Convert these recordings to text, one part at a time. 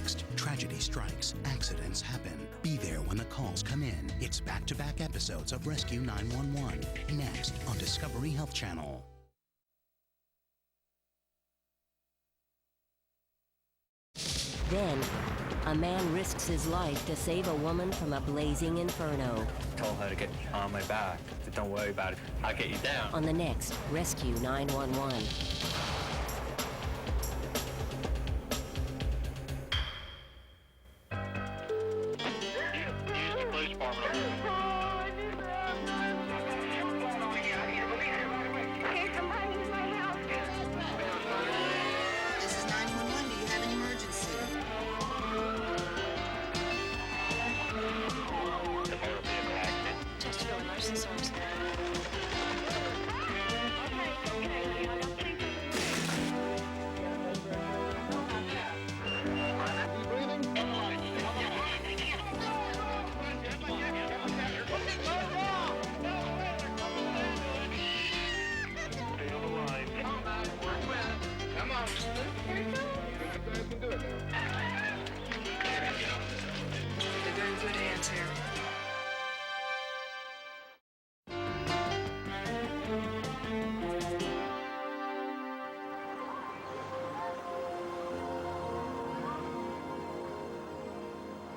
Next, tragedy strikes, accidents happen. Be there when the calls come in. It's back-to-back episodes of Rescue 911. Next on Discovery Health Channel. Then, a man risks his life to save a woman from a blazing inferno. Told her to get on my back. Said, don't worry about it. I'll get you down. On the next Rescue 911.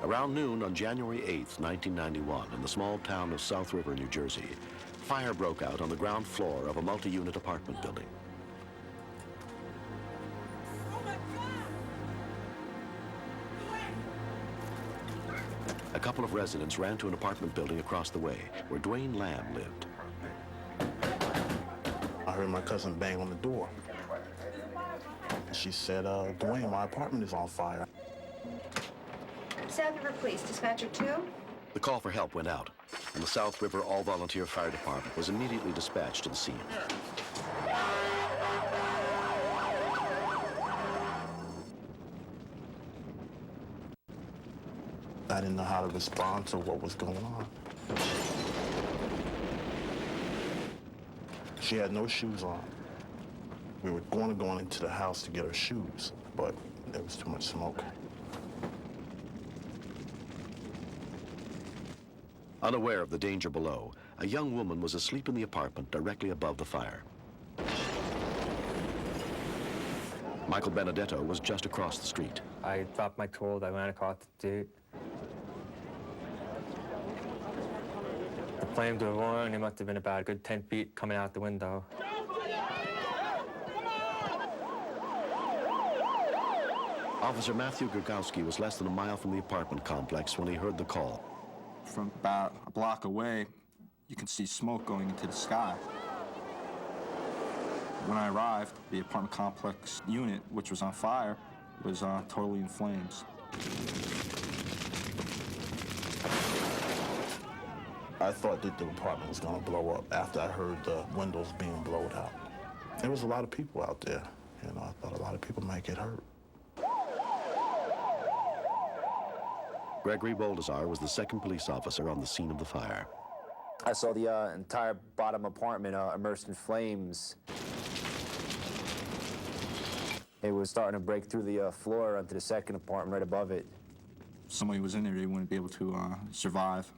Around noon on January 8th, 1991, in the small town of South River, New Jersey, fire broke out on the ground floor of a multi-unit apartment building. A couple of residents ran to an apartment building across the way, where Dwayne Lamb lived. I heard my cousin bang on the door. She said, Dwayne, my apartment is on fire. South River Police, Dispatcher 2. The call for help went out, and the South River All-Volunteer Fire Department was immediately dispatched to the scene. I didn't know how to respond to what was going on. She had no shoes on. We were going into the house to get her shoes, but there was too much smoke. Unaware of the danger below, a young woman was asleep in the apartment directly above the fire. Michael Benedetto was just across the street. I dropped my tools. I ran across the street. The flames were roaring. It must have been about a good 10 feet coming out the window. Officer Matthew Gurgowski was less than a mile from the apartment complex when he heard the call. From about a block away, you can see smoke going into the sky. When I arrived, the apartment complex unit, which was on fire, was totally in flames. I thought that the apartment was going to blow up after I heard the windows being blown out. There was a lot of people out there. You know, I thought a lot of people might get hurt. Gregory Boldazar was the second police officer on the scene of the fire. I saw the entire bottom apartment immersed in flames. It was starting to break through the floor onto the second apartment right above it. If somebody was in there, they wouldn't be able to survive.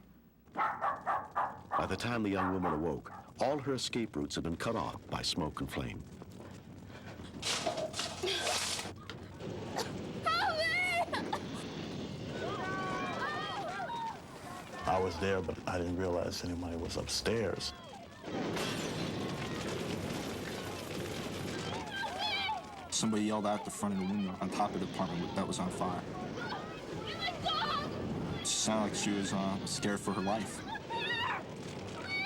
By the time the young woman awoke, all her escape routes had been cut off by smoke and flame. I was there, but I didn't realize anybody was upstairs. Somebody yelled out the front of the window on top of the apartment that was on fire. It sounded like she was scared for her life.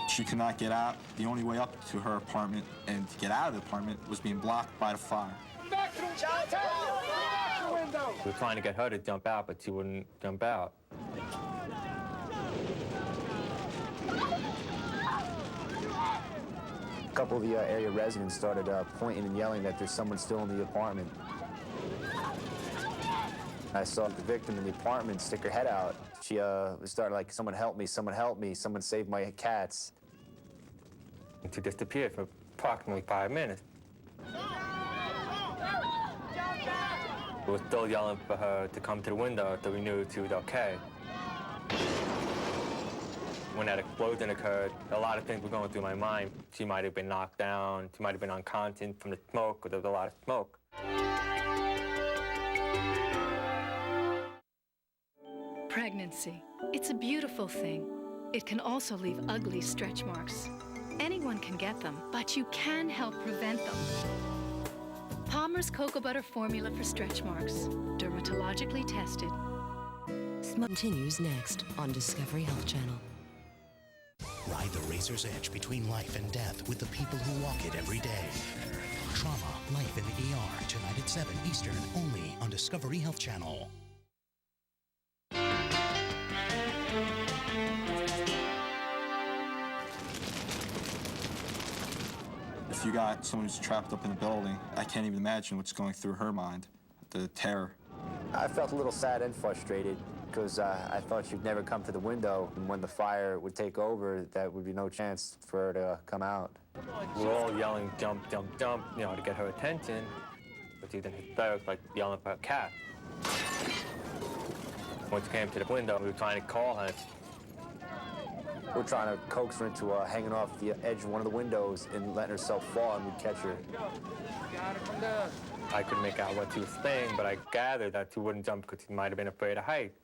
She could not get out. The only way up to her apartment and to get out of the apartment was being blocked by the fire. We were trying to get her to jump out, but she wouldn't jump out. A couple of the area residents started pointing and yelling that there's someone still in the apartment. I saw the victim in the apartment stick her head out. She started like, someone help me, someone help me, someone save my cats. She disappeared for approximately 5 minutes. We were still yelling for her to come to the window until we knew she was okay. When that explosion occurred, a lot of things were going through my mind. She might have been knocked down, she might have been unconscious from the smoke, because there was a lot of smoke. Pregnancy. It's a beautiful thing. It can also leave ugly stretch marks. Anyone can get them, but you can help prevent them. Palmer's Cocoa Butter Formula for stretch marks. Dermatologically tested. Continues next on Discovery Health Channel. Ride the razor's edge between life and death with the people who walk it every day. Trauma, Life in the ER, tonight at 7 Eastern, only on Discovery Health Channel. If you got someone who's trapped up in a building, I can't even imagine what's going through her mind, the terror. I felt a little sad and frustrated because I thought she'd never come to the window, and when the fire would take over, that would be no chance for her to come out. We were all yelling, jump, jump, jump, you know, to get her attention. But she then hysterics, like yelling for a cat. Once we came to the window, we were trying to call her. We're trying to coax her into hanging off the edge of one of the windows and letting herself fall, and we'd catch her. I couldn't make out what she was saying, but I gathered that she wouldn't jump because she might have been afraid of heights.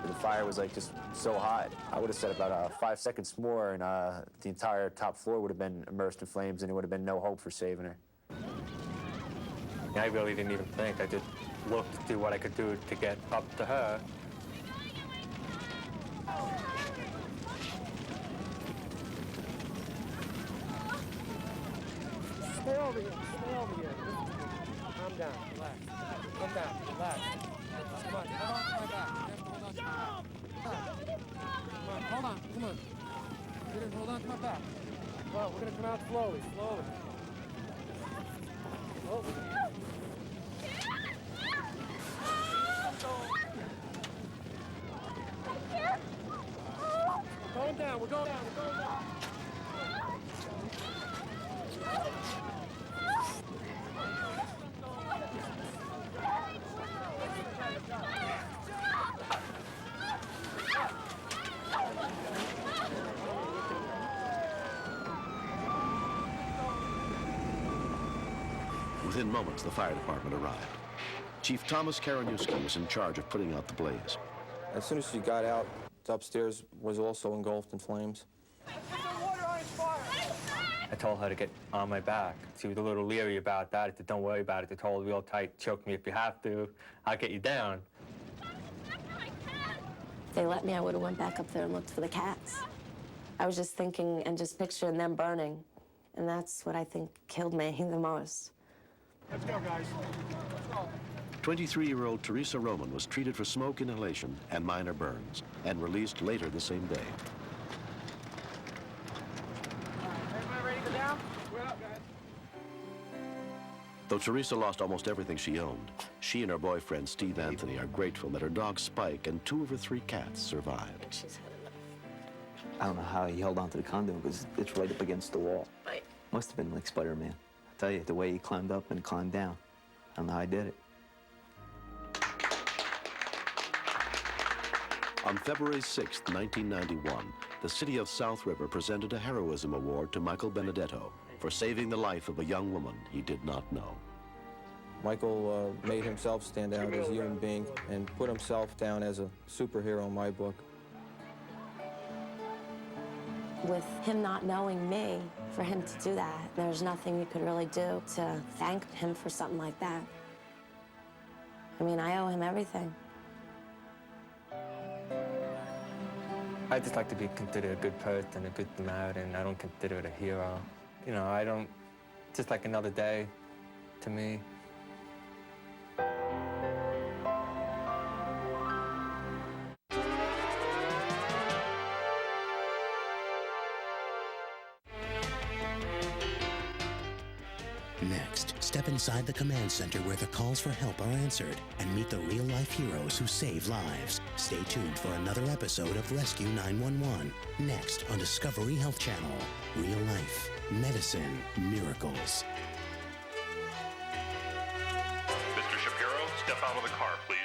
The fire was like just so hot. I would have said about 5 seconds more, and the entire top floor would have been immersed in flames, and there would have been no hope for saving her. I really didn't even think. I just looked to see what I could do to get up to her. Stay over here. Stay over here. Calm down. Relax. Calm down. Relax. Come on. Hold on to my back. You have to hold on to my back. Come on. Hold on. Come on. You're gonna hold on to my back. Come on. We're gonna come out slowly. Slowly. Slowly. We're going down. We're going down. We're going down. Within moments, the fire department arrived. Chief Thomas Karanewski was in charge of putting out the blaze. As soon as she got out, the upstairs was also engulfed in flames. I told her to get on my back. She was a little leery about that. I said, don't worry about it. Just hold real tight, choke me if you have to. I'll get you down. If they let me, I would have went back up there and looked for the cats. I was just thinking and just picturing them burning. And that's what I think killed me the most. Let's go, guys. Let's go. 23-year-old Teresa Roman was treated for smoke inhalation and minor burns and released later the same day. Everybody ready to go down? We're up, guys. Though Teresa lost almost everything she owned, she and her boyfriend Steve Anthony are grateful that her dog Spike and 2 of her 3 cats survived. I don't know how he held onto the condo because it's right up against the wall. Right. Must have been like Spider-Man. I tell you, the way he climbed up and climbed down. I don't know how he did it. On February 6, 1991, the city of South River presented a heroism award to Michael Benedetto for saving the life of a young woman he did not know. Michael made himself stand out as a human being and put himself down as a superhero in my book. With him not knowing me, for him to do that, there's nothing you could really do to thank him for something like that. I mean, I owe him everything. I just like to be considered a good person, a good Samaritan. I don't consider it a hero. You know, I don't, just like another day to me. Next, step inside the command center where the calls for help are answered and meet the real-life heroes who save lives. Stay tuned for another episode of Rescue 911, next on Discovery Health Channel. Real life, medicine, miracles. Mr. Shapiro, step out of the car, please.